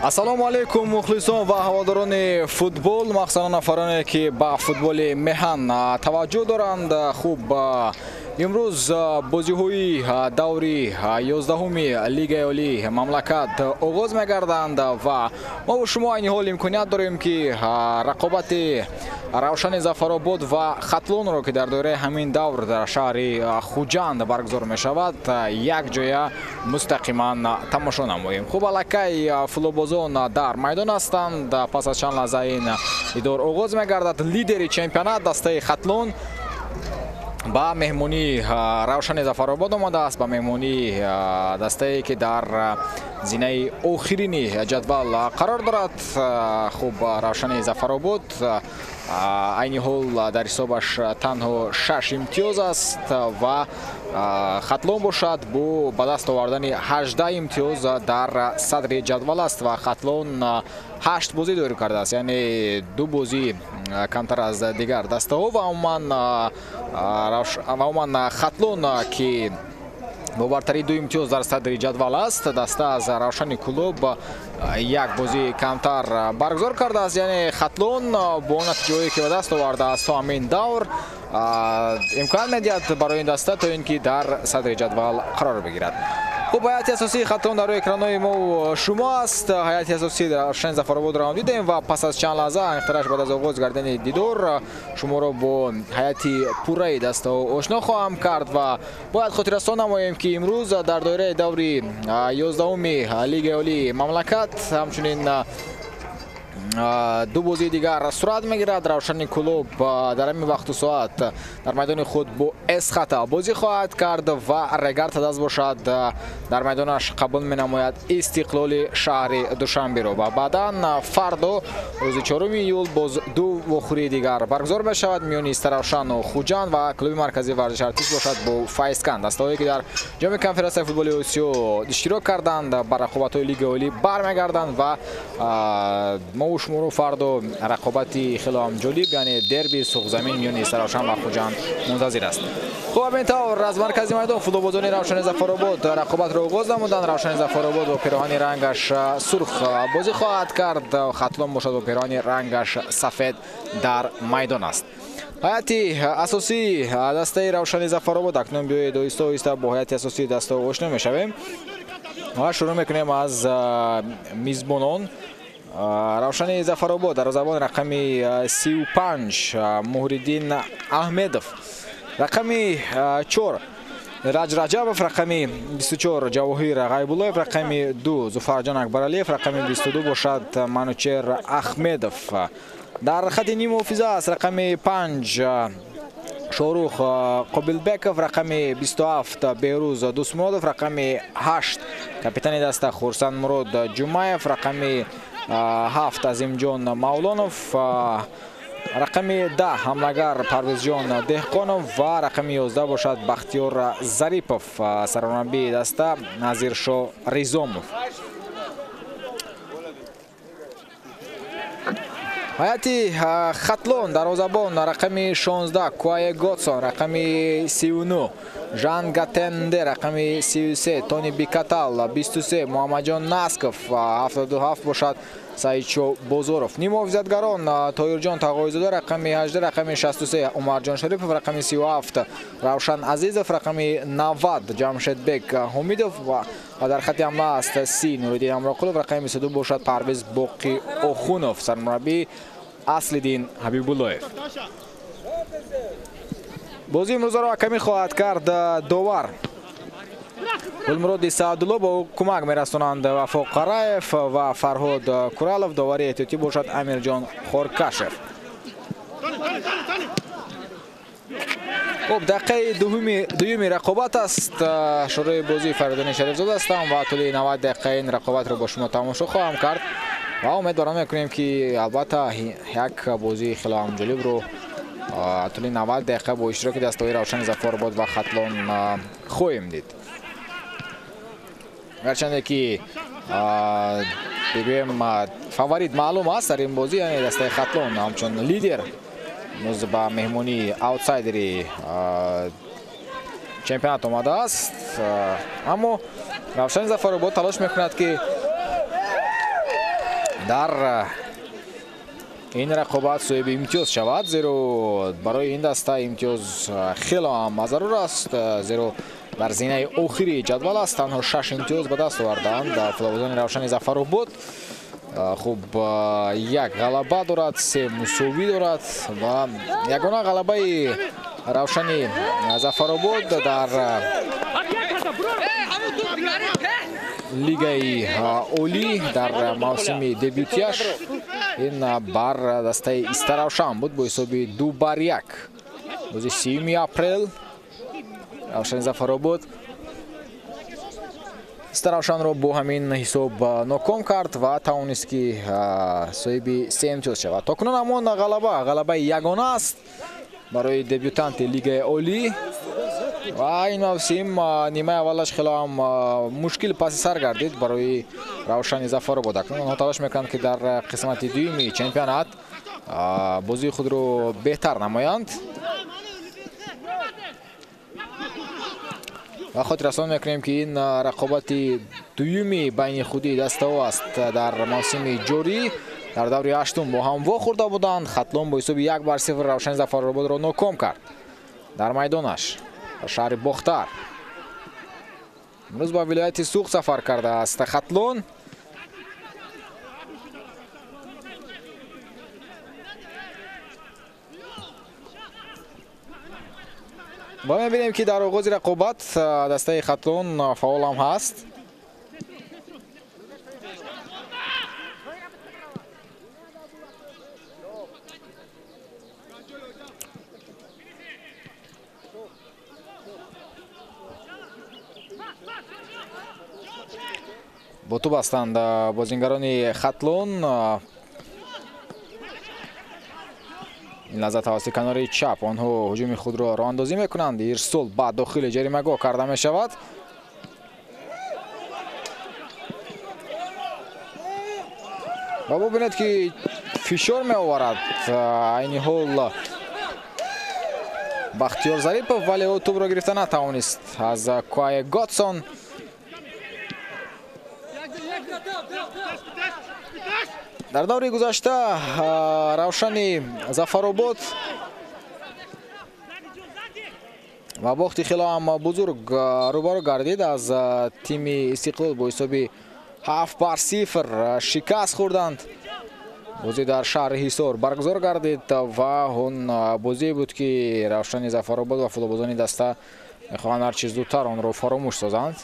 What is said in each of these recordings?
ассалому алайкум мухлисон ва ҳаводорони футбол, махсусан нафароне ки ба футболи меҳан таваҷҷӯҳ доранд. хуб, имрӯз бозиҳои даври 11-уми Лигаи Олии мамлакат оғоз мегарданд ва мо бо шумо айни ҳол имконият дорем ки рақобати Равшани Зафаробод ва Хатлонро ки дар доираи ҳамин давр дар шаҳри Хуҷанд баргузор мешавад, якҷоя мустақиман тамошо намоем. хуб, аллакай футболбозон дар майдон ҳастанд. пас аз чанд лаҳза ин дидор оғоз мегардад. Лидери чемпионат дастаи Хатлон ба меҳмони Равшани Зафаробод омадааст, ба меҳмони дастае ки дар зинаи охирини ҷадвал қарор дорад. хуб, Равшани Зафаробод айни ҳол дар ҳисобаш танҳо 6 имтиёз аст ва Хатлон бошад бо ба даст овардани 18 имтиёз дар садри ҷадвал аст ва Хатлон 8 бозӣ дорӣ кардааст, яъне 2 бозӣ камтар аз дигар дастаҳо ва умуман Хатлон ки бо бартари 2 имтиёз дар садри ҷадвал аст, даста аз Равшани клуб 1 бозӣ камтар баргузор кардааст. яъне Хатлон бо натиҷаҳое ки ба даст овардааст то ҳамин давр имкон медиҳад барои ин даста то ин ки дар садри ҷадвал қарор бигирад. хуб, ҳайати асосии Хатлон дар рӯи экранои мо шумо аст. ҳайати асосии Равшани Зафарободро дидем ва пас аз чанд лаҳза ихтираш баъд аз оғоз гардани дидор шуморо бо ҳайати пурраи дастаҳо ошно хоҳам кард ва бояд хотиррасон намоем ки имрӯз дар доираи даври 11-уми Лигаи Олии мамлакат ҳамчунин 2 бозии дигар сурат мегирад. Равшани клуб дар ҳамин вақту соат дар майдони худ бо Эсхата бозӣ хоҳад кард ва Регарта даст бошад дар майдонаш қабул менамояд Истиқлоли шаҳри Душанберо. ва баъдан фардо рӯзи 4 июл боз 2 вохӯрии дигар баргузор мешавад миёни Истаравшану Хуҷанд ва клуби марказии варзиши Артиш бошад бо Файзкан. дастаҳое ки дар ҷоми конференсияи футболи Осиё иштирок карданд ба рақобатҳои Лигаи Олӣ бармегарданд ва мо шуморо фардо рақобати хеле ҳам ҷолиб, яъне дерби суғзамин миёни Истаравшан ва Хуҷанд мунтазир аст. хуб, ҳамин тавр аз маркази майдон футболбозони Равшани Зафаробод рақобатро оғоз намуданд. Равшани Зафаробод бо пироҳани рангаш сурх бозӣ хоҳад кард. Хатлон бошад бо пироҳани рангаш сафед дар майдон аст. ҳайати асосии дастаи Равшани Зафаробод акнун биёед оҳиста бо ҳайати асосии дастаҳо ошно мешавем ва шурӯъ мекунем аз мизбонон. Равшани Зафаробод дарвозабон рақами 35 Муҳриддин Аҳмедов, рақами 4 Раҷ Раҷабов, рақами 24 Ҷавоҳир Ғайбуллоев, рақами 2 Зуфарҷон Акбаралиев, рақами 22 бошад Манучер Ахмедов. дар хати ним ҳофиза аст рақами 5 Шорух Қобилбеков, рақами 27 Беҳрӯз Дусмуродов, рақами 8 капитани даста Хурсан Мурод Ҷумаев, рақами 7 Азимҷон Мавлонов, рақами 10 ҳамлагар Парвизҷон Деҳқонов ва рақами 11 бошад Бахтиёр Зарипов, сармураббии даста Назиршо Ризомов. ҳайати Хатлон дарвозабон рақами 16 Куае Готсон, рақами 39 Жан Гатенде, рақами 33 Тони Бикатал, 23 Муҳаммаҷон Насков, 77 бошад Саидшо Бозоров. ним ҳофизатгарон Тоҳирҷон Тағоизода, рақами 18, рақами 63 Умарҷон Шарипов, рақами 37 Равшан Азизов, рақами 90 Ҷамшедбек Ҳомидов ва дар хати ҳамла аст 30 Нуриддин Амроқулов, рақами 22 бошад Парвез Боқӣ Охунов, сармураббии Аслиддин Ҳабибуллоев. бозии имрӯзаро ҳакамӣ хоҳад кард довар Гулмуроди Саадулло, бо кӯмак мерасонанд Вафо Қараев ва Фарҳод Куралов. довари эҳтиётӣ бошад Амирҷон Хоркашев. хуб, дақиқаи дуюми рақобат аст. шурӯъи бозии Фаридони Шарифзода ҳастам ва тӯли 90 дақиқа ин рақобатро бо шумо тамошо хоҳам кард ва умедворам мекунем ки албатта як бозии хеле ҳам ҷолибро тӯли 90 дақиқа бо иштироки дастаҳои Равшани Зафаробод ва Хатлон хоҳем дид. гарчанде ки бигӯем фаворит маълум аст дар ин бозӣ, яъне дастаи Хатлон ҳамчун лидер имрӯз ба меҳмони аутсайдери чемпионат омадааст. аммо Равшани Зафаробод талош мекунад ки дар این رقابت صاحب امتیاز شود، زیرا برای این دسته امتیاز خیلی هم ضرور است، زیرا در زینه آخری جدول است. تنها 6 امتیاز به دست آوردند فولادیان روشن ظفرآباد. خوب یک غلبه دارد، 3 مساوی دارد و یگانه غلبه روشن ظفرآباد در لیگ اولی در موسم دبیوتیش این بر دسته استروشن بود با حساب 2-1. روز 3 اپریل روشن ظفرآباد استروشن را با همین حساب ناکام کرد و توانست که صاحب 3 امتیاز شود. تاکنون همان غلبه یگانه است برای دبیوتانت لیگ اولی و این موسم نیمه اولش خیلی هم مشکل پس سر گردید برای روشن ظفرآباد. اکنون آنها تلاش میکنند که در قسمت دوم چمپیونات بازی خود رو بهتر نمایند و خاطر رسانی میکنیم که این رقابت دومی بین خودی دسته ها است در موسم جاری. در دوره هشتم با هم واخورده بودند. خطلون با حساب 1-0 روشن ظفرآباد را ناکام کرد در میدانش شهر باختر. امروز با ولایت سوق سفر کرده است خطلون. با میبینیم که در آغاز رقابت دسته خطلون فعال هم هست. با تو بستند بازیگران خطلون. این لحظه توسط کنار چپ آنها هجوم خود را راه اندازی میکنند. ارسال بعد داخل جریمه‌گاه کرده می شود. و ببینید که فشار می آورد این حال بختیار ظریفов، ولی او توپ را گرفته نتوانست از کوای گاتسون. در دوره گذشته روشن ظفرآباد و باخت خیلی هم بزرگ روبرو گردید از تیم استقلال با حساب 7-0 شکست خوردند. بازی در شهر حصار برگزار گردید و اون بازی بود که روشن ظفرآباد و فولادیان دسته میخواهند هر چیز زودتر آن را فراموش سازند.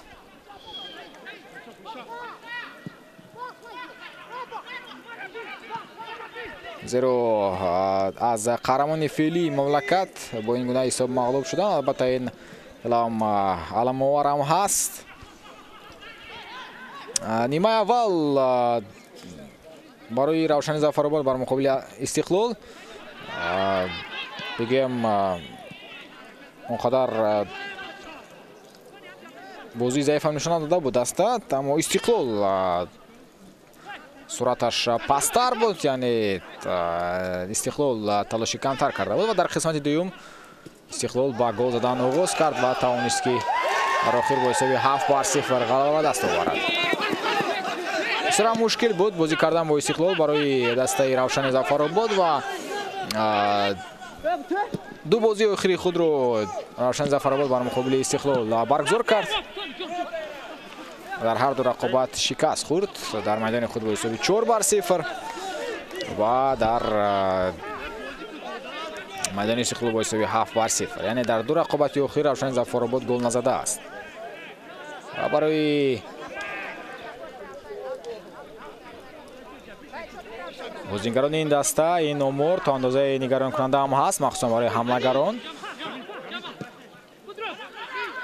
زیرا از قهرمان فعلی مملکت با این گونه حساب مغلوب شدن. البته این علم آور هم هست. نیمه اول برای روشن ظفرآباد بر مقابل استقلال بگیم اونقدر بازی ضعیف هم نشان داده بود دسته، اما استقلال صورتش پستر بود، یعنی استقلال تلاشی کمتر کرده بود و در قسمت دوم استقلال با گل زدن آغاز کرد و توانست که در آخر با حساب 7-0 غلبه دست آورد. بسیار مشکل بود بازی کردن با استقلال برای دسته روشن ظفرآباد و دو بازی آخری خود رو روشن ظفرآباد بر مقابل استقلال برگزار کرد. در هر دو رقابت شکست خورد در میدان خود با حساب 4-0 و در میدان استقلال با حساب 7-0. یعنی در دو رقابت اخیر روشن ظفرآباد گل نزده است. و برای بازیگران این دسته این امور تا اندازه نگران کننده هم هست، مخصوصا برای حمله‌گران.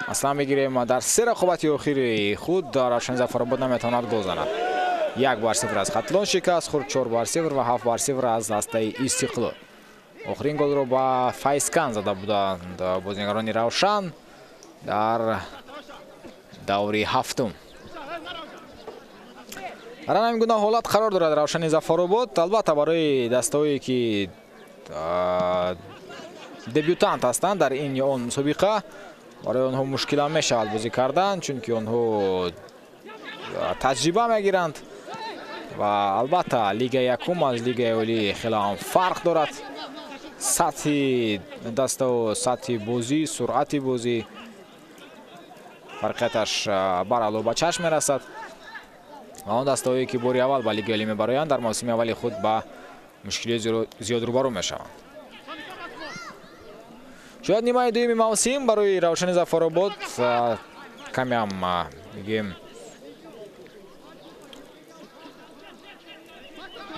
اصلا میگیریم در 3 رقابت اخیر خود روشن ظفرآباد نمیتواند گل زند. 1-0 از خطلون شکست خورد، 4-0 و 7-0 از دسته استقلال. آخرین گل رو با فیسکن زده بودند بازیگران روشن در دوره هفتم. در همین گونه حالت قرار دارد روشن ظفرآباد. البته برای دسته‌هایی که دبیوتانت هستند در این یا اون مسابقه برای آنها مشکل هم میشود بازی کردن، چون که آنها تجربه میگیرند و البته لیگ یکم از لیگ اولی خیلی هم فرق دارد. سطح دست و سطح بازی، سرعت بازی فرقیتش برالو به چشم میرسد و آن دستهایی که باری اول به لیگ اولی میبرایند در موسم اولی خود به مشکلی زیاد روبرو میشوند. شاید نیمه دوم موسم برای روشن ظفرآباد کمی هم میگیم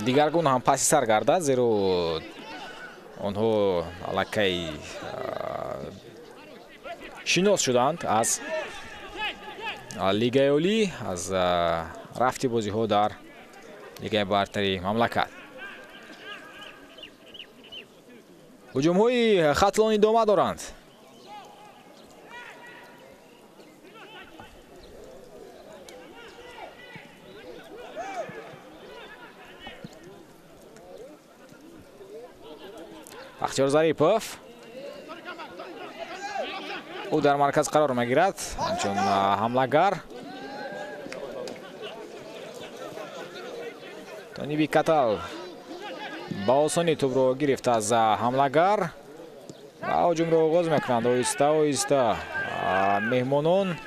دیگرگون هم پسی سر گردد، زیرا آنها الکی شناس شدند از لیگ اولی، از رفت بازی ها در لیگ برتری مملکت. هجوم های ختلان ادامه دارند. بختیار ظریفов او در مرکز قرار میگیرد همچون حمله‌گر. تونی بیکتل با آسانی توپ رو گرفت از حمله‌گر و هجوم رو آغاز میکنند. آهسته آهسته مهمانان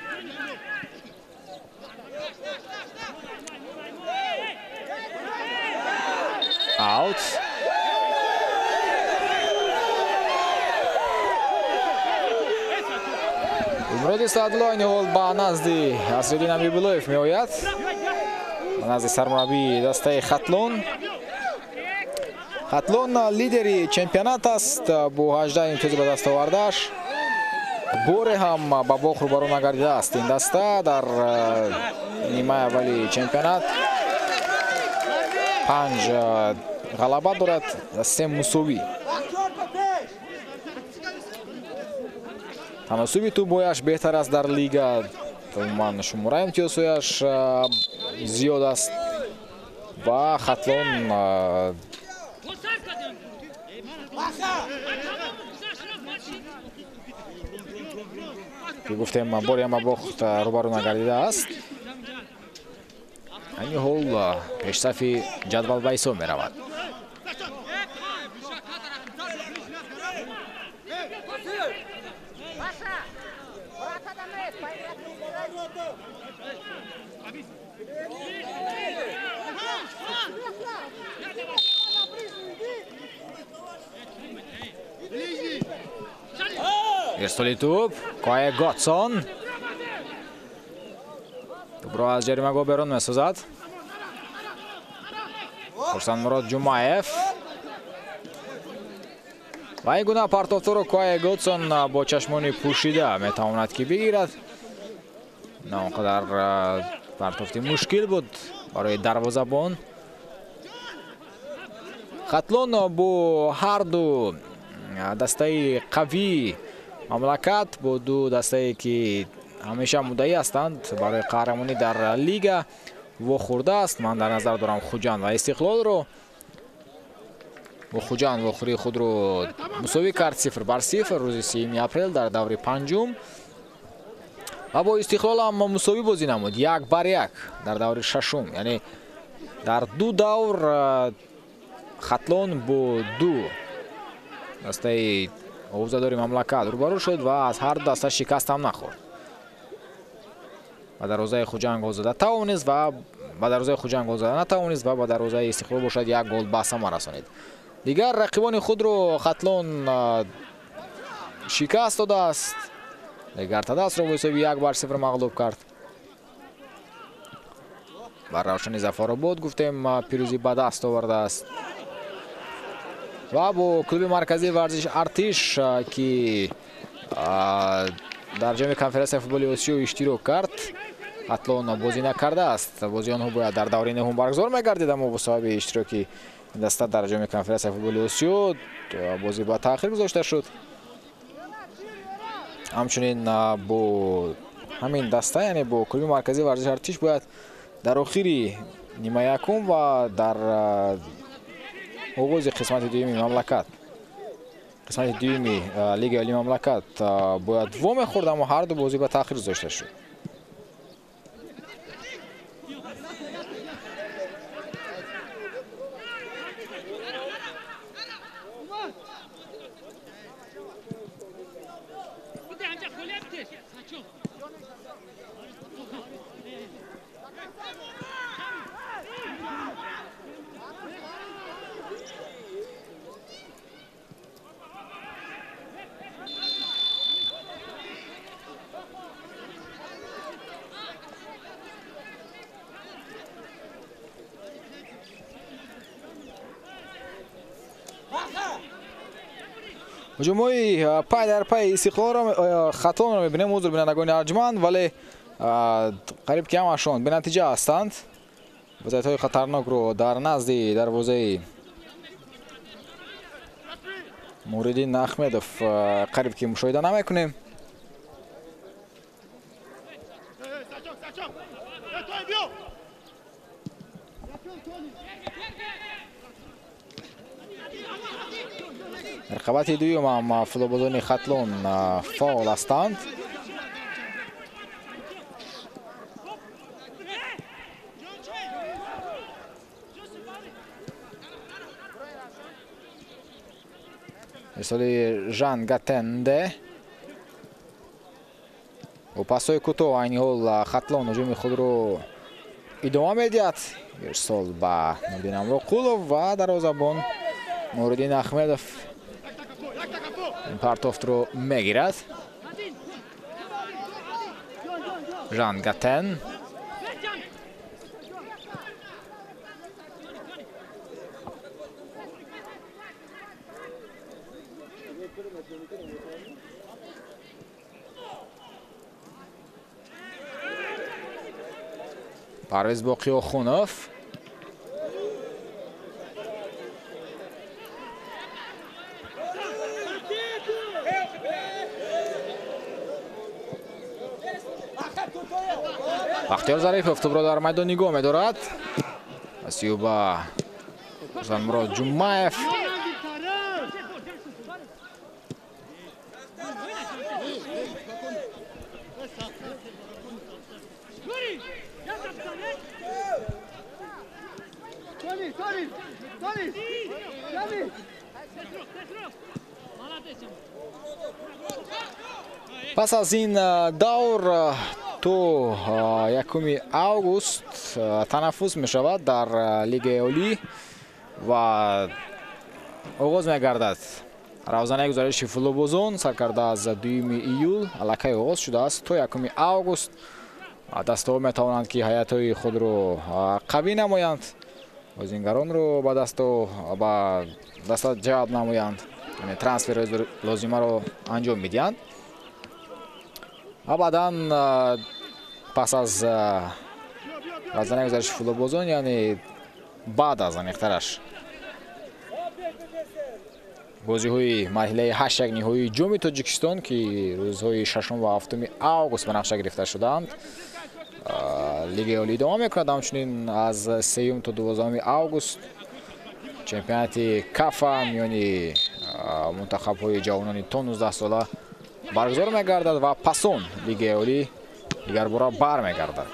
اوت. امرود استادلو این حال با نزدی اسدالدین حبیب‌اللهیف می آید، نزد سرمربی دسته ختلون. ختلون لیدری چمپیونات است با 18 امتیاز به دست آورده‌اش. بوره هم با باخ روبرو نگردیده است این دسته در نیمه اولی چمپیونات. 5 غلبه دارد، 3 مساوی. تناسبی تو بایش بهتر است در لیگ. من شماره امتیازهایش زیاد است و ختلون که گفتیم باری هم باخت روبرو نگردیده است. این حال پیشرفت جدول به حساب می رود. ارسالی توپ کای گاتسون توپ را از جریمه بیرون میسازد. خورسندمراد جمعیف و این گونه پرتافتا رو کای گاتسون با چشمانی پوشیده میتواند که بگیرد. نه اونقدر پرتافتی مشکل بود برای دروازه‌بان. ختلون با هر دو دسته قوی مملکت، با دو دسته که همیشه مدعی هستند برای قهرمانی در لیگ و خورده است. من در نظر دارم خوجند و استقلال رو. و خوجند و خوری خود رو مساوی کرد 0-0 روز 3 اپریل در دور پنجم و با استقلال هم مساوی بازی نمود 1-1 در دور ششم. یعنی در دو دور ختلون با دو دسته حوزه‌داری مملکت روبرو شد و از هر دسته شکست هم نخورد و دروازه خوجند گل زده توانست و با دروازه خوجند گل زده نتوانست و با دروازه استقلال باشد یک گل به ثمر رسانید. دیگر رقیبان خود رو ختلون شکست داده است. گرتدست رو با حساب 1-0 مغلوب کرد. بر روشن ظفرآباد گفتیم پیروزی به دست آورده است و با کلوب مرکزی ورزش ارتش که در جام کنفرانس فوتبال آسیا اشتراک کرد ختلون بازی نکرده است. بازی آنها باید در دوره نهم برگزار می‌گردید، اما با صاحب اشتراکی دسته در جام کنفرانس فوتبال آسیا بازی با تأخیر گذاشته شد. همچنین با همین دسته یعنی با کلوب مرکزی ورزش ارتش باید در آخری نیمه یکم و در آغاز قسمت دومی مملکت قسمت دومی لیگ اولی مملکت باید وام خورد، اما هر دو بازی به تأخیر گذاشته شد. ҳуҷумҳои пай дар пай Истиқлолро Хатлонро мебинем. ҳузур бинандагони арҷманд, вале қариб ки ҳамашон бенатиҷа ҳастанд. вазъиятҳои хатарнокро дар назди дарвозаи Нуриддин Ахмедов қариб ки мушоҳида намекунем. рақабати дуюм ҳам футболбозони Хатлон фаъол ҳастанд. мисоли Жан Гатенде бо пасҳои кӯтоҳ айни ҳол Хатлон ҳуҷуми худро идома медиҳад. ирсол ба Нуриддин Амроқулов ва дарвозабон Нуриддин Ахмедов ин партофтро мегирад. Жан Гатен Парвез Боқиёхунов Бахтиёр Зарифов тӯбро дар майдон нигоҳ медорад. асиюба Занмурод Ҷумаев пас аз ин давр то 1 август танаффус мешавад дар лигаи олӣ ва оғоз мегардад. равзанаи гузариши футболбозон саркарда аз 2 июл аллакай оғоз шудааст. то 1 август дастаҳо метавонанд ки ҳайатҳои худро қавӣ намоянд, бозингаронро ба даста ҷалб намоянд, яъне трансферҳои лозимаро анҷом медиҳанд. абадан пас аз равзанаи гузариши футболбозон, яъне баъд аз амиқтараш бозиҳои марҳилаи 8 ниҳоии ҷоми Тоҷикистон ки рӯзҳои 6 ва 7 август ба нақша гирифта шудаанд, лигаи олӣ идома мекунад. ҳамчунин аз 3 то 12 август чемпионати кафа миёни мунтахабҳои ҷавонони то 19 сола баргузор мегардад ва пасон лигаи олӣ дигарбора бармегардад.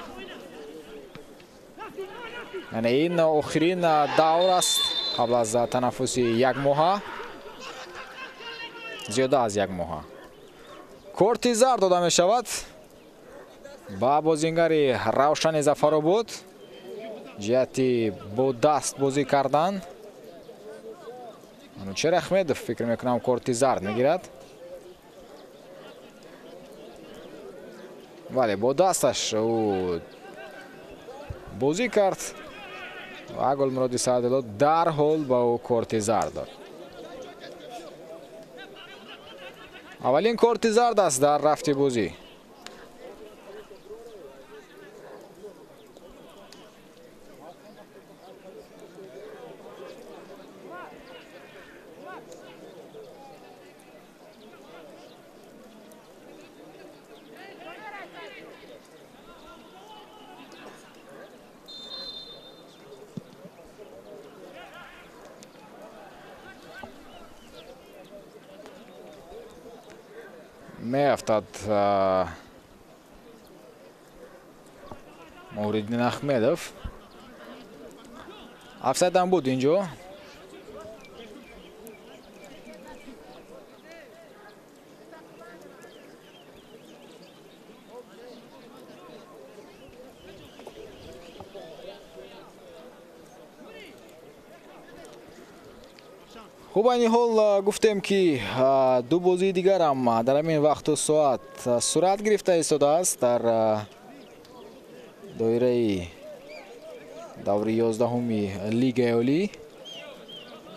яъне ин охирин давр аст қабл аз танаффуси 1 моҳа, зиёда аз 1 моҳа. корти зард дода мешавад ба бозингари Равшани Зафаробод ҷиҳати бо даст бозӣ кардан. Анучер Ахмедов фикр мекунам корти зард мегирад. вале бо дасташ ӯ бозӣ кард ва Гулмуроди Саъдулло дарҳол ба ӯ корти зард дод. аввалин корти зард аст дар рафти бозӣ. меафтад Нуриддин Ахмедов. офсайд ҳам буд инҷо. хуб, айни ҳол гуфтем ки ду бозии дигарам дар ҳамин вақту соат сурат гирифта истодааст дар доираи даври 11-уми лигаи олӣ.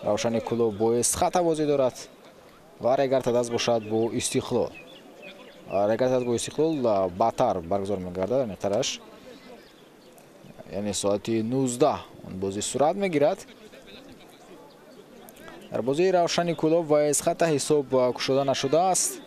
Равшани Кулов бо Эстхата бозӣ дорад ва регартадаст бошад бо Истиқлол. Регартадаст бо Истиқлол баъдтар баргузор мегардад мехтараш. Яъне соати 19 он бозӣ сурат мегирад. дар бозии Равшани Кулов ва Эсхата ҳисоб кушода нашудааст.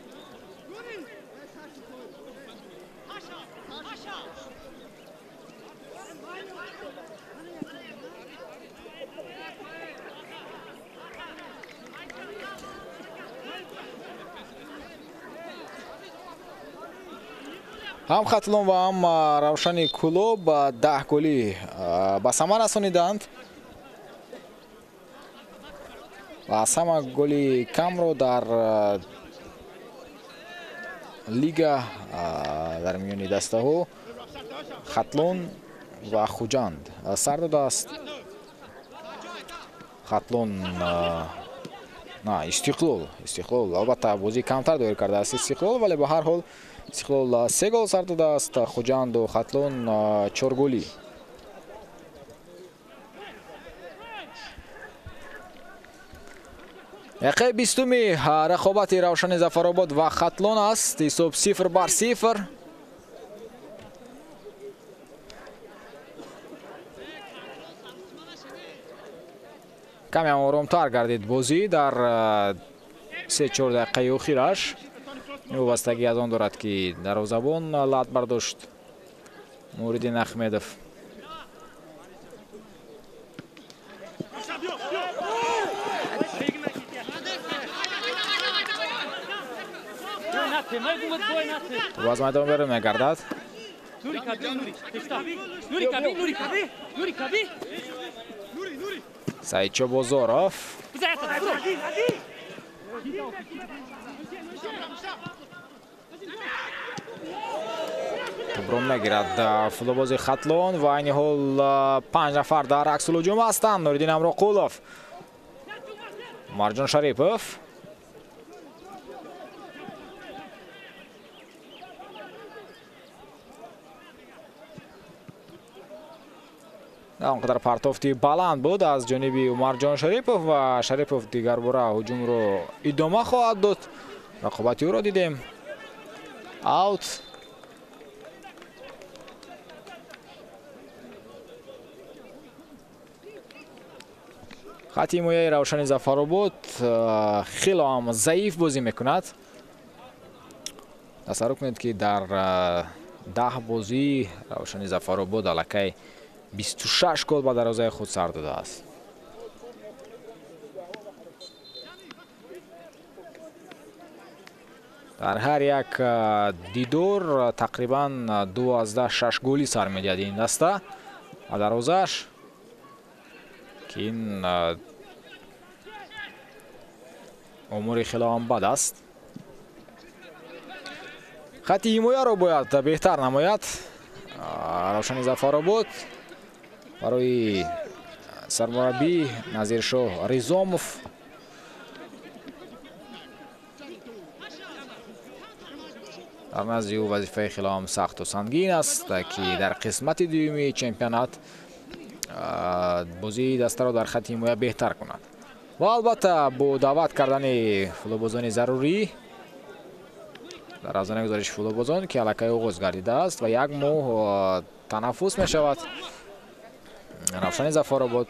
ҳам Хатлон ва ҳам Равшани Кулоб 10 голи ба самар расониданд ва аз ҳама голи камро дар лига дар миёни дастаҳо Хатлон ва Хуҷанд сар додааст. Хатлон Истиқлол албатта бозии камтар доир кардааст Истиқлол, вале ба ҳар ҳол Истиқлол 3 гол сар додааст. Хуҷанду Хатлон 4 голи. дақиқаи 20-уми рақобати Равшани Зафаробод ва Хатлон аст. ҳисоб 0-0. каме оромтар гардид бозӣ дар 3-4 дақиқаи охираш. вобастагӣ аз он дорад ки дарвозабон лад бардошт Нуриддин Ахмедов. аз майдон берун мегардад. Саидчо Бозоров. Туброн мегирад футболбози Хатлон ва айни ҳол 5 нафар дар аксул ҳуҷум ҳастанд. Нуриддин Амроқулов, Марҷон Шарипов, онқадар партофти баланд буд аз ҷониби Умарҷон Шарипов ва Шарипов дигар бора ҳуҷумро идома хоҳад дод. рақобати ӯро дидем. аут. хати ҳимояи Равшани Зафаробод хело ҳам заиф бозӣ мекунад. тасаввур кунед ки дар 10 бозӣ Равшани Зафаробод аллакай 26 гол ба дарвозаи худ сар додааст. дар ҳар як дидор тақрибан 12-6 голи сар медиҳад ин даста ба дарвозааш, ки ин омори хело ҳам бад аст. хати ҳимояро бояд беҳтар намояд Равшани Зафаробод. барои сармураббӣ Назиршоҳ Ризомов дар назди ӯ вазифаи хело ҳам сахту сангин аст ки дар қисмати дуюми чемпионат бозии дастаро дар хати ҳимоя беҳтар кунад. ва албатта бо даъват кардани футболбозони зарурӣ дар авзонаи гузариши футболбозон ки аллакай оғоз гардидааст ва 1 моҳ танаффус мешавад. Равшани Зафаробод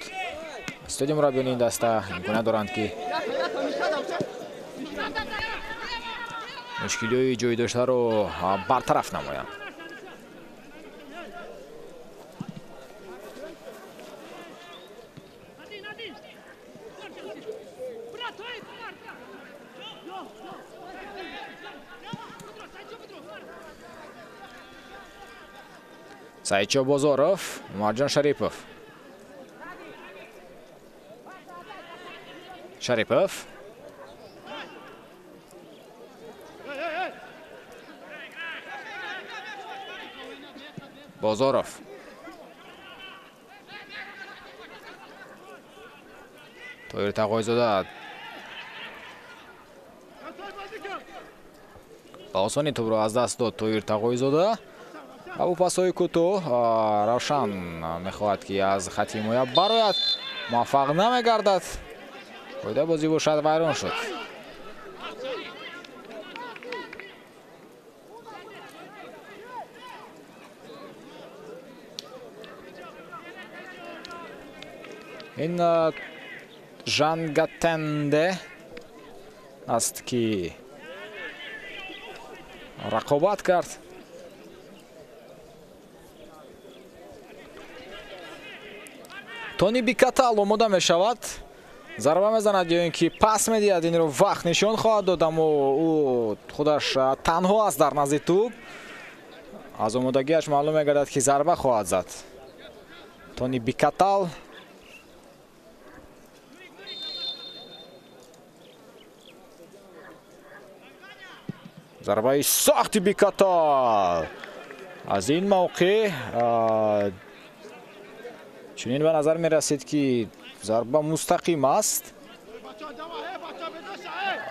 стадиум мураббиёни ин даста имконият доранд ки мушкилиҳои ҷойдоштаро бартараф намоянд. Саидчо Бозоров, Марҷон Шарипов. Шарипов. Бозоров. Тоир Тағойзода ба осонӣ тӯбро аз даст дод Тоир Тағойзода. абу пасҳои кӯтоҳ Равшан мехоҳад ки аз хати ҳимоя барояд, муваффақ намегардад. қоида бозӣ бошад вайрон шуд. ин жангатенде аст ки рақобат кард. тони бикатал омода мешавад, зарба мезанад ё ин ки пас медиҳад, инро вақт нишон хоҳад дод, аммо ӯ худаш танҳо аст дар назди тӯб. аз омодагиаш маълум мегардад ки зарба хоҳад зад. тони бикатал зарбаи сохти бикатал. аз ин мавқеъ чунин ба назар мерасид ки зарба мустақим аст,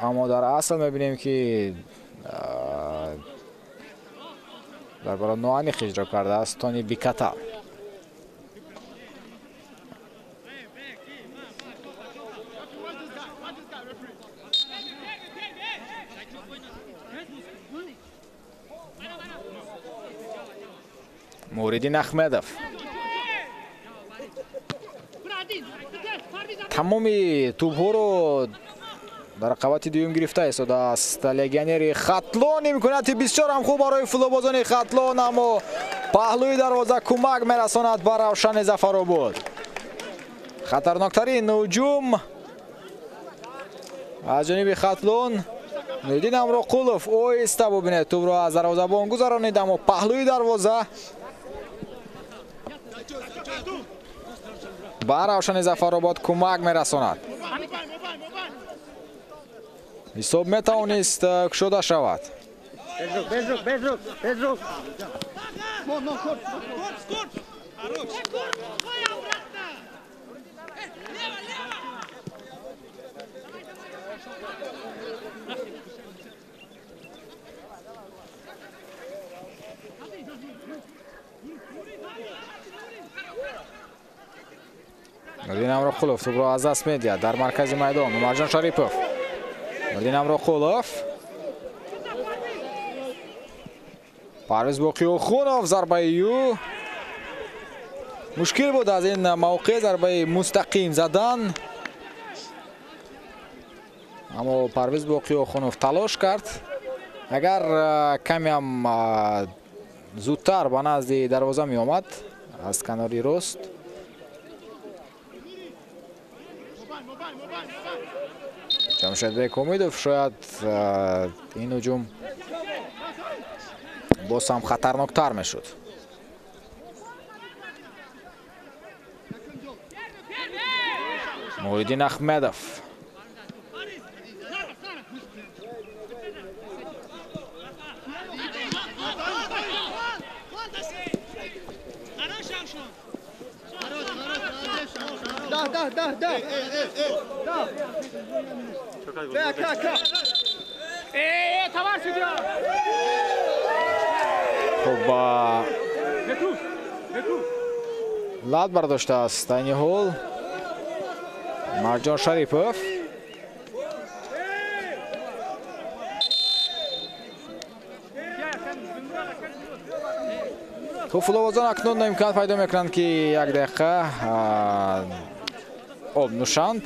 аммо дар асл мебинем ки зарбаро ноаниқ иҷро кардааст тони бикатал. муриддин ахмедов тамоми тӯбҳоро дар рақабати дуюм гирифта истодааст легионери Хатлон. имконияти бисёр ҳам хуб барои футболбозони Хатлон, аммо паҳлӯи дарвоза кӯмак мерасонад ба Равшани Зафаробод. хатарноктарин ҳуҷум аз ҷониби Хатлон. Нуриддин Амроқулов оҳиста бубинед тӯбро аз дарвозабон гузаронид, аммо паҳлӯи дарвоза ба Равшани Зафаробод кӯмак мерасонад. ҳисоб метавонист кушода шавад. Нуриддин Амроқулов тӯбро аз даст медиҳад дар маркази майдон. Умарҷон Шарипов, Нуриддин Амроқулов, Парвиз Боқиёхунов, зарбаи ю мушкил буд аз ин мавқеъ зарбаи мустақим задан, аммо Парвиз Боқиёхунов талош кард. агар камеам зудтар ба назди дарвоза меомад аз канори рост, ҷамшедбек Омидов, шояд ин ҳуҷум боз ҳам хатарноктар мешуд. Муриддин Ахмедов, хуб лад бардоштааст дар ин ҳол Марҷон Шарипов. хуб футболбозон акнун имкон пайдо мекунанд ки як дақиқа об нӯшанд.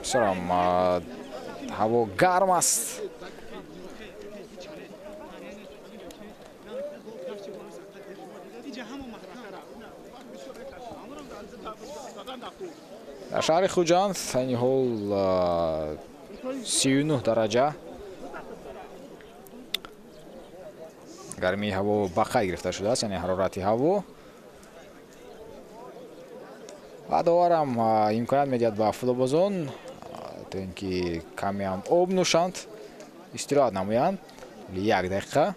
бисёрам ҳаво гарм аст. дар шаҳри Хуҷанд айни ҳол 39 дараҷа гармии ҳаво ба қайд гирифта шудааст, яъне ҳарорати ҳаво. баъдоварам имконият медиҳад ба футболбозон то ин ки камеам об нӯшанд, истироҳат намоянд як дақиқа.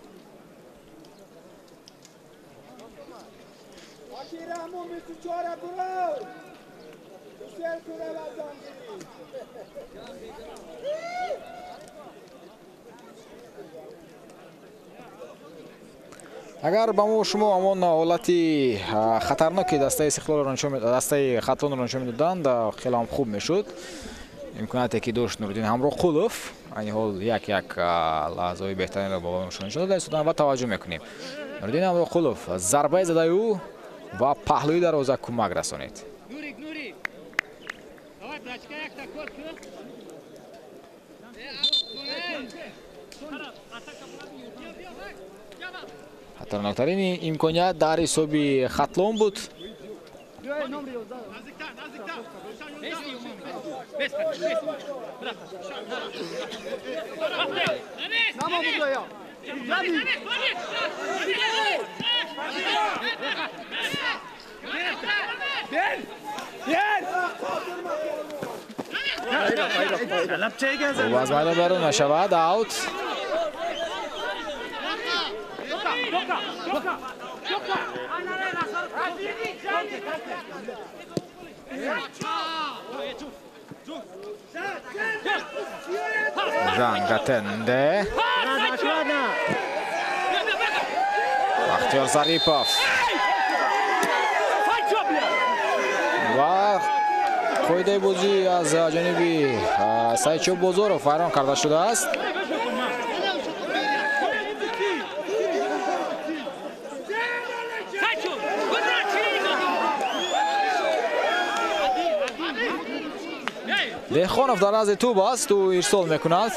агар ба мо шумо ҳамон ҳолати хатарноки дастаи Хатлонро нишон медоданд, хеле ҳам хуб мешуд. имконияте ки дошт Нуриддин Амроқулов, айни ҳол як лаҳзаҳои беҳтаринро ба нишон доданд ва таваҷҷӯҳ мекунем. Нуриддин Амроқулов зарбаи задаи ӯ ва паҳлӯи дарвоза кӯмак расонид. خطرناکترین امکانیت در حسابی خطلون بود. او از میدان بیرون میشود. اوت. Jan Gatende. Bakhtiyor Zaripov. و قاعده بازی از جانب سایچو بزرگ ویران کرده شده است. دهخانوف در از توپ است و ارسال میکند.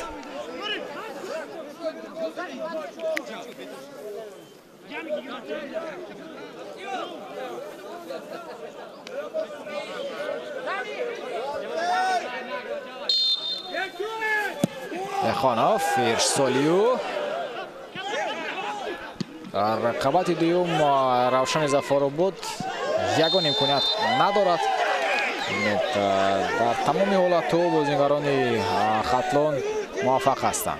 دهخانوف ارسالیو رقابت دوم روشن ظفرآباد یگان امکانیت ندارد. در تمام حالت‌ها بازیگران خطلون موفق هستند.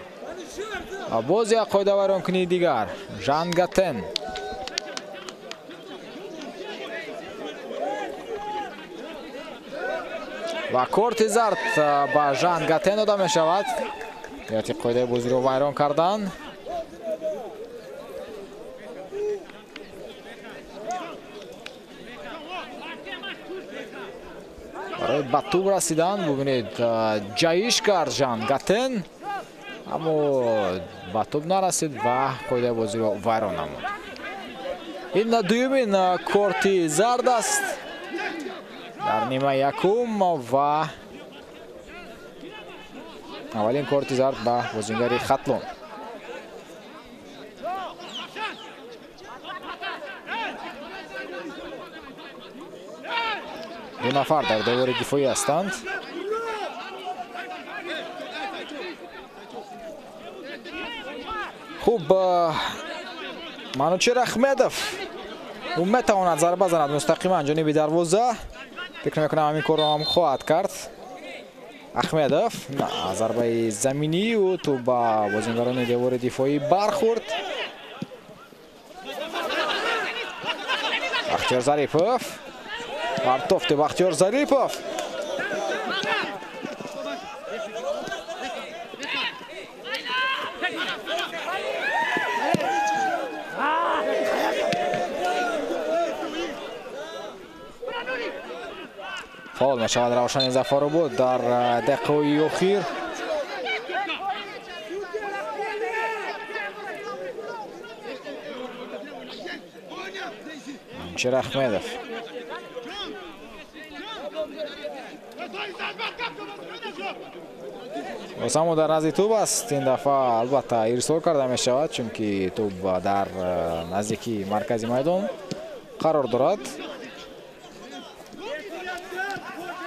باز یک قاعده ویرانکنی دیگر. ژان گاتن. و کارت زرد به ژان گاتن داده می شود. یک قاعده بازی رو ویران کردن. برای به توپ رسیدن ببینید جایش کرد ژان گاتن، اما به توپ نرسید و قاعده بازی رو ویران نمود. این دومین کارت زرد است در نیمه یکم و اولین کارت زرد به بازیگر خطلون. دو نفر در دور دفاعی هستند. خوب منوچهر احمدوف او میتواند ضربه بزند مستقیما جانب دروازه. فکر میکنم همین کار هم خواهد کرد احمدوف. نه، ضربه زمینی و تو با بازیگران دور دفاعی برخورد. بختیار ظریپوف توفت بختیار ظریپوف. فاول میشود روشن ظفرآباد در دقیقه اخیر. منوچهر احمدوف واسمو در نزدیک توپ است. این دفعه البته ارسال کرده می شود چون که توپ در نزدیکی مرکزی میدان قرار دارد.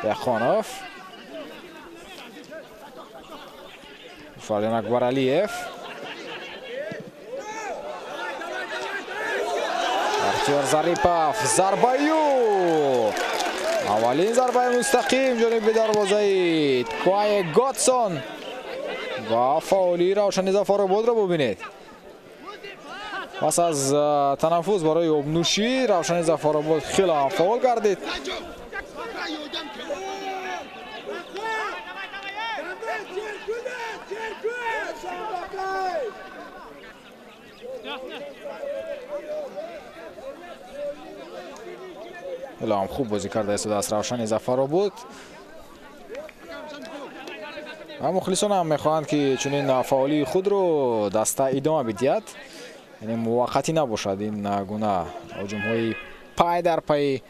دهخانوف فردین اکبرعلیف بختیار ظریپوف ضربه اولین ضربه مستقیم جانب دروازه کوای گاتسون و فاولی روشن ظفرآباد را ببینید. پس از تنفس برای آبنوشی روشن ظفرآباد خیلی هم فاول گردید. خیلی هم خوب بازی کرده است دست روشن ظفرآباد و مخلصان هم میخواهند که چنین فعالی خود رو دسته ادامه بدهد، یعنی موقتی نباشد این گونه هجوم های پای در پای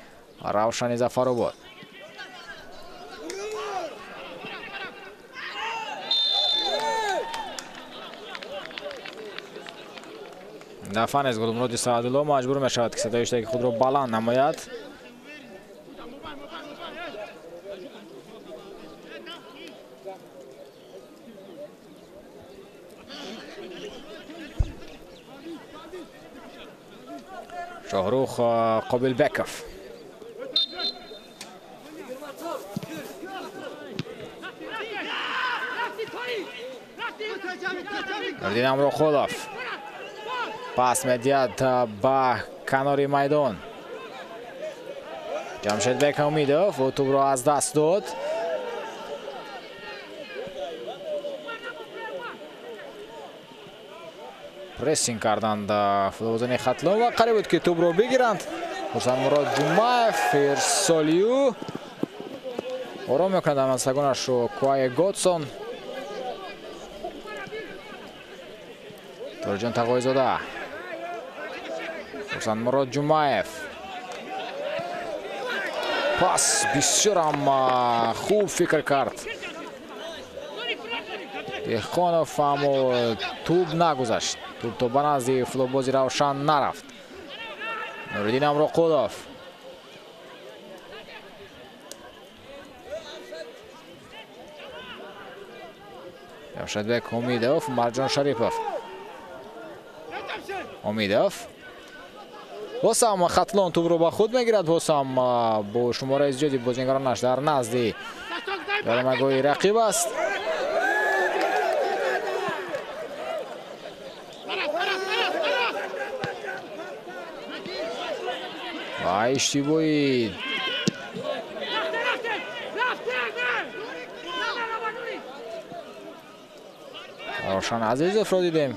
روشن ظفرآباد. дафъа нест гулмуроди саадулло маҷбур мешавад ки садои иштаки худро баланд намояд. шоҳрух қобилбеков нуриддин амрохулов пас медиҳад ба канори майдон. ҷамшедбек умидов ӯ тӯбро аз даст дод. прессинг карданд футболбозони хатлон ва қариб буд ки тӯбро бигиранд. хурсанмурод ҷумаев ирсолию ором мекунад амалсагонашро куае готсон. ториҷон тағоизода хурсанмурод ҷумаев пас бисёрам хуб фикр кард деҳқонов, аммо тӯб нагузашт. тӯб то ба назди футболбози равшан нарафт. нуриддин амроқулов ҷамшедбек умидов, марҷон шарипов умидов босам хатлон тӯбро ба худ мегирад. босам бо шумораи зиёди бозигаронаш дар назди даромагоҳи рақиб аст. ва иштибоҳи рошан азизовро дидем.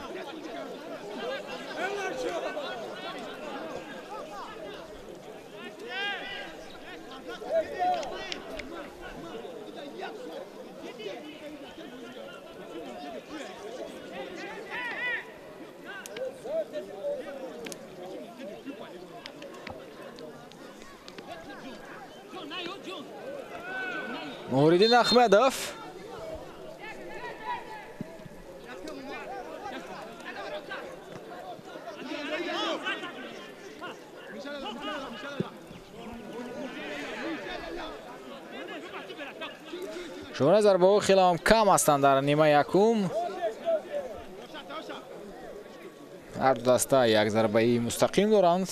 нуриддин ахмедов шумораи зарбаҳо хеле ҳам кам ҳастанд дар нима якум. ҳар ду даста як зарбаи мустақим доранд.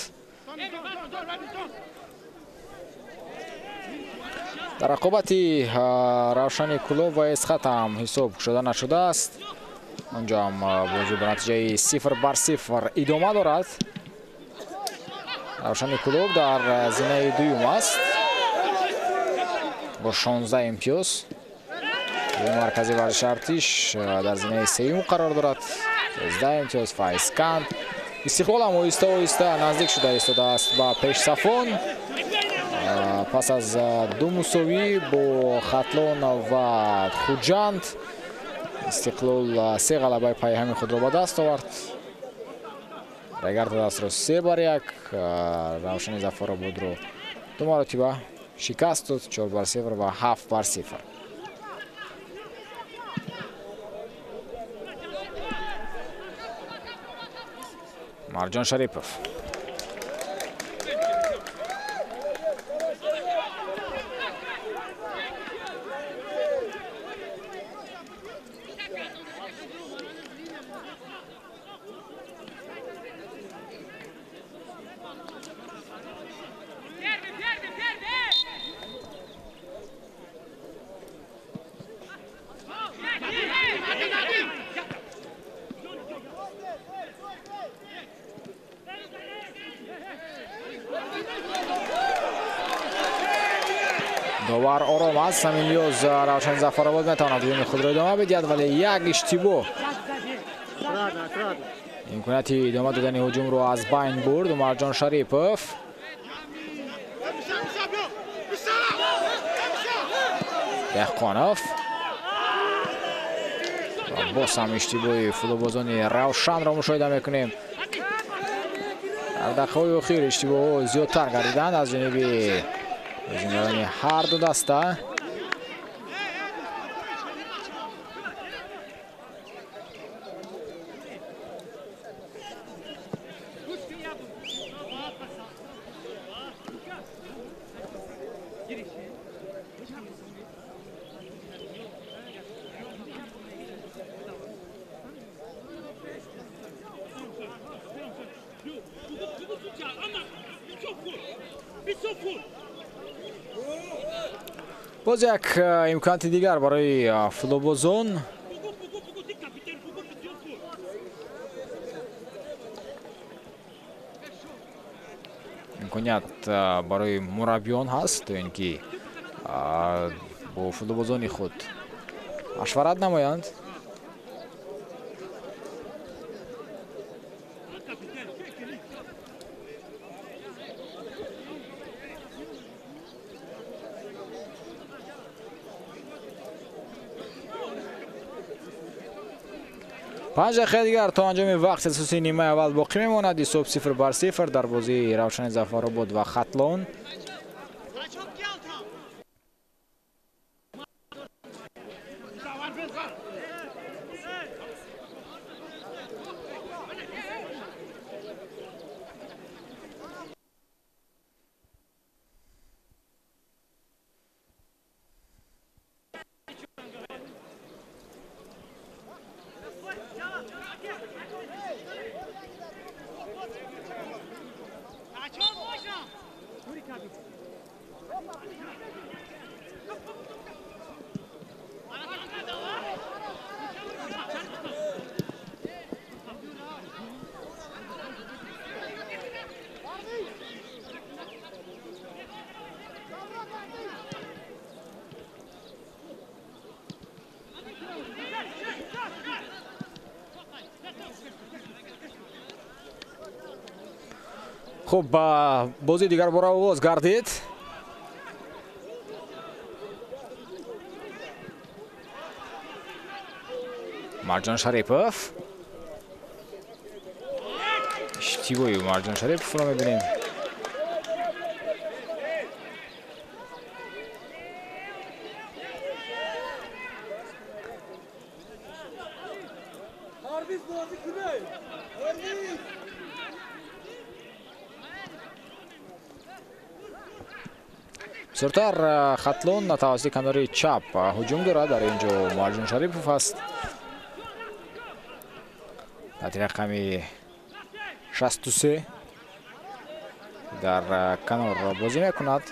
дар рақобати равшани кулов ва эсхат ҳам ҳисоб кушода нашудааст. онҷо ҳам бозӣ ба натиҷаи 0-0 идома дорад. равшани кулов дар зинаи дуюм аст бо 16 имтиёз. маркази варзиши артиш дар зинаи сеюм қарор дорад 13 имтиёз. файзканд истиқлол ҳам оҳиста оҳиста наздик шуда истодааст ба пешсафон. пас аз ду мусовӣ бо хатлон ва хуҷанд истиқлол се ғалабаи пайҳами худро ба даст овард. рагарда дастро 3-1. равшани зафарободро ду маротиба шикаст дод 4-0 ва 7-0. марҷон шарипов довар ором аст. саминёз равшани зафаробод метавонад ҳуҷуми худро идома бидиҳад, вале як иштибоҳ имконияти идома додани ҳуҷумро аз байн бурд. марҷон шарипов деҳқонов боз ҳам иштибоҳи футболбозони равшанро мушоҳида мекунем. дар дақиқаҳои охир иштибоҳҳо зиёдтар гардиданд аз ҷониби бозигарони ҳар ду даста. باز یک امکانات دیگر برای فلوبوزون. امکانیت برای مربیان هست تا اینکه با فلوبوزون خود مشورت نمایند. پنج دقیقه دیگر تا انجام وقت اساسی نیمه اول باقی میماند. صبح 0-0 در بازی روشن ظفرآباد و خطلون. خب بازی دیگر برای آغاز گردید. مرجان شریپوف، اشتباهی مرجان شریپوف رو میبینیم. سرتر خطلون توسط کناری چپ هجوم دارد. در اینجا مرجان شریپوف است. در رقم 63 در کنار بازی میکند.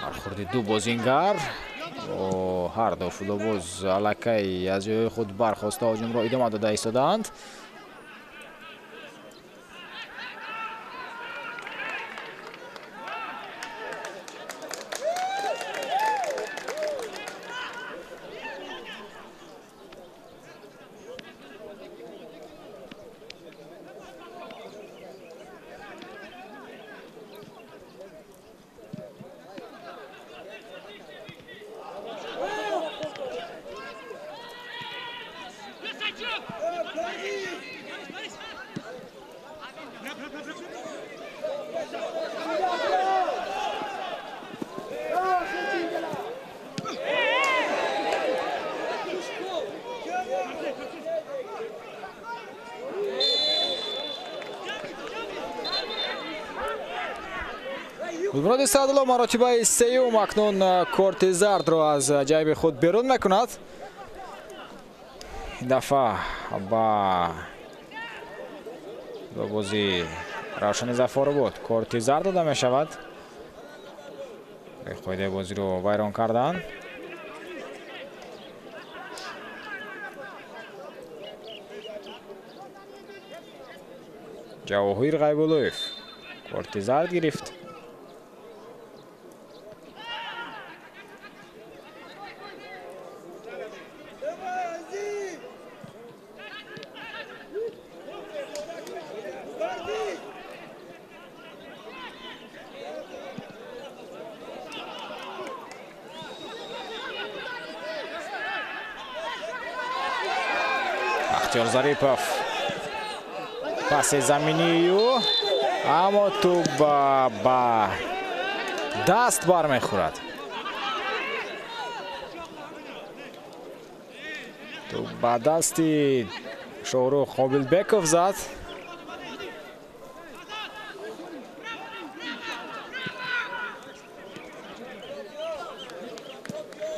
برخورد دو بازیگر و هر دو فلوبوز الکی از جای خود برخواسته هجوم را ادامه داده ایستادند. گلبراد سعدالله مراتبه سیوم اکنون کارت زرد را از جیب خود بیرون میکند. این دفعه با بازی روشن ظفرآباد کارت زرد داده می شود. قاعده بازی رو ویران کردن. جواهیر غیب‌اللوف کارت زرد گرفت. بختیار ظریپوف پاس زمینی او اما تو با دست بر میخورد. تو با دستی شاهرخ قابلبکوف زد.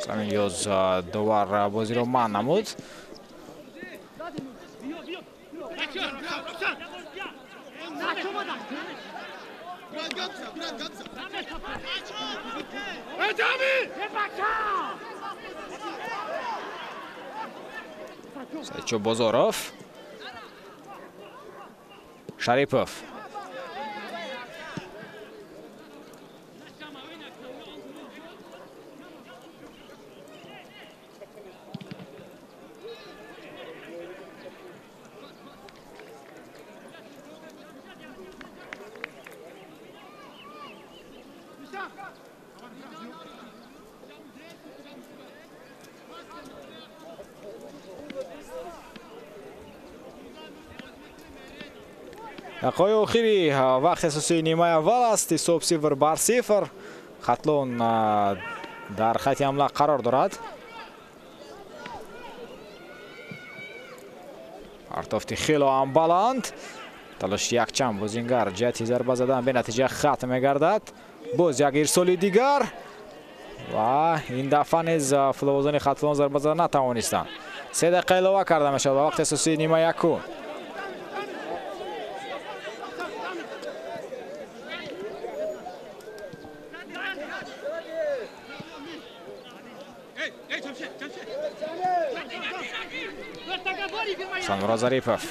Самиёз довар бозиро манъ намуд. Сайчо Бозоров. Шарипов. دقایق آخری وقت اساسی نیمه اول است. حساب 0-0. خطلون در خط حمله قرار دارد. ارتفتی خیلی هم بلند. تلاش یک چند بازیگر جهتی ضربه زدن به نتیجه ختم می‌گردد. باز یک ارسال دیگر و این دفعه نیز فولوازان خطلون ضربه زدن نتوانستند. 3 دقیقه علاوه کرده میشود به وقت اساسی نیمه یکم. Sanur Zaripov.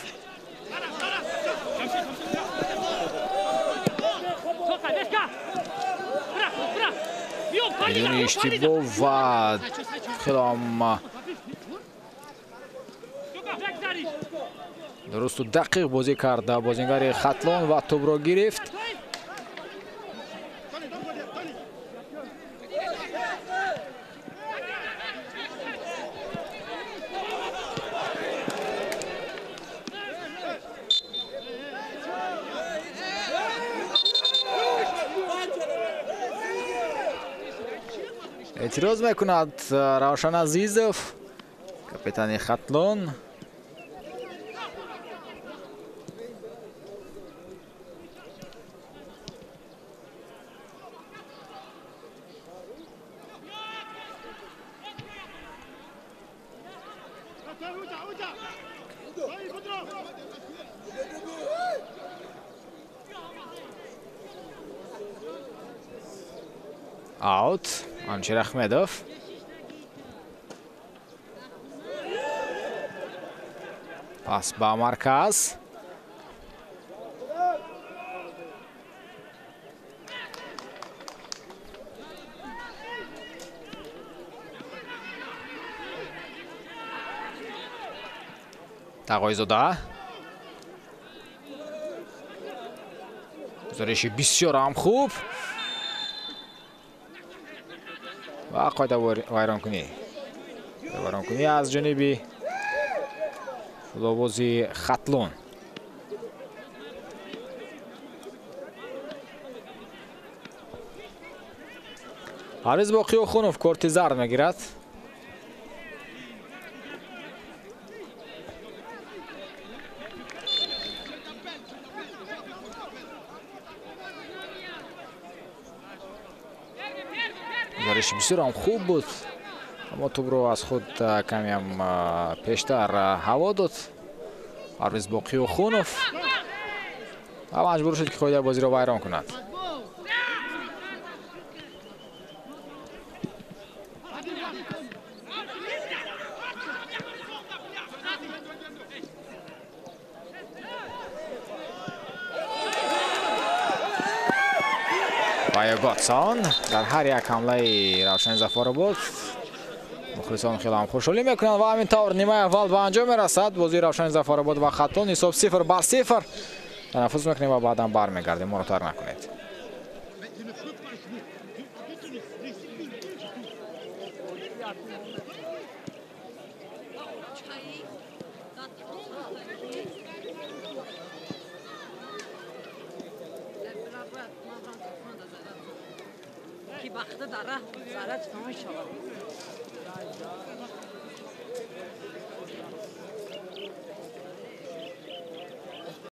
بدون اشتباه و خیلی درست و دقیق بازی کرده بازیگر خطلون و توپ را گرفت. اعتراض میکند روشن عزیزوف کاپیتان خطلون. اوت انشیر احمدوف. پاس با مرکز. تقویزاده. گزارشی بسیار هم خوب و قاعده ویرانکنی از جانب فولوازی خطلون. عرض باقی و خونوف کارت زرد میگیرد. گزارش بسیار هم خوب بود اما توپ رو از خود کمی هم پیشتر هوا داد عرض باقی و خونوف و مجبور شد که قاعده بازی را ویران کند. گاتسان در هر یک حمله روشن ظفار بود مخلصان خیلی هم خوشحالی میکنند و همینطور نیمه اول به انجام میرسد. بازی روشن ظفار بود و خطلون حساب 0-0 تنفس میکنیم و بعدا برمیگردیم. ما رو ترک نکنید. Ki baktı dara, zarat sonuç olur.